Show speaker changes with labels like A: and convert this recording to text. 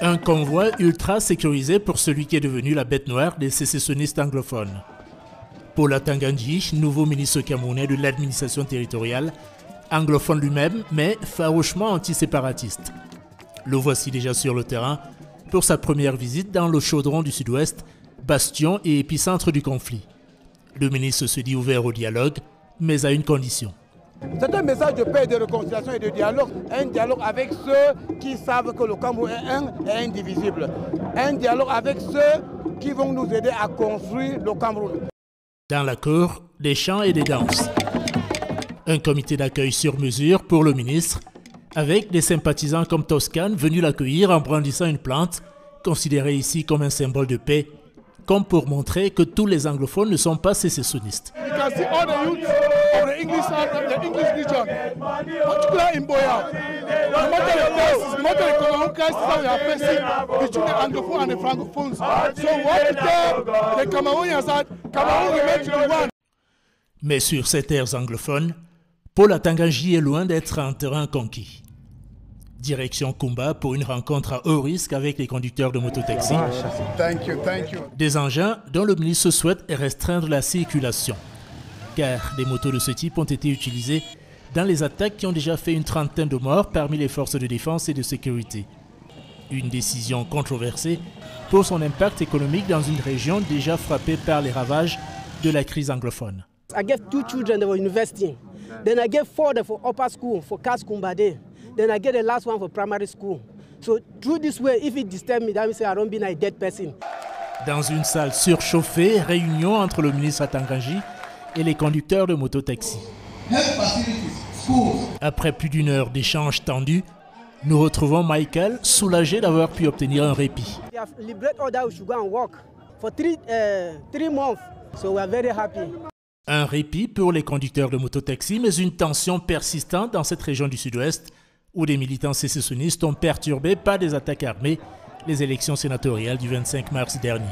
A: Un convoi ultra sécurisé pour celui qui est devenu la bête noire des sécessionnistes anglophones. Paul Atanga-Nji, nouveau ministre camerounais de l'administration territoriale, anglophone lui-même, mais farouchement anti-séparatiste. Le voici déjà sur le terrain pour sa première visite dans le chaudron du Sud-Ouest, bastion et épicentre du conflit. Le ministre se dit ouvert au dialogue, mais à une condition.
B: C'est un message de paix, de réconciliation et de dialogue. Un dialogue avec ceux qui savent que le Cameroun est un et indivisible. Un dialogue avec ceux qui vont nous aider à construire le Cameroun.
A: Dans la cour, des chants et des danses. Un comité d'accueil sur mesure pour le ministre, avec des sympathisants comme Toscane venus l'accueillir en brandissant une plante, considérée ici comme un symbole de paix, comme pour montrer que tous les anglophones ne sont pas sécessionnistes. Mais sur ces terres anglophones, Paul Atanga-Nji est loin d'être un terrain conquis. Direction Kumba pour une rencontre à haut risque avec les conducteurs de mototaxi. Des engins dont le ministre souhaite restreindre la circulation. Car des motos de ce type ont été utilisées dans les attaques qui ont déjà fait une trentaine de morts parmi les forces de défense et de sécurité. Une décision controversée pour son impact économique dans une région déjà frappée par les ravages de la crise anglophone.
C: I get 2 children that were university. Then I get 4 for upper school for Kas Kumbade. Then I get the last one for primary school. So through this way, if it disturbs me, that means I don't be a dead person.
A: Dans une salle surchauffée, réunion entre le ministre Atanga-Nji et les conducteurs de mototaxi. Après plus d'une heure d'échanges tendus, nous retrouvons Michael, soulagé d'avoir pu obtenir un répit.
C: We have liberated all that we should go and work for 3 months. So we are very happy.
A: Un répit pour les conducteurs de mototaxi, mais une tension persistante dans cette région du Sud-Ouest où des militants sécessionnistes ont perturbé par des attaques armées les élections sénatoriales du 25 mars dernier.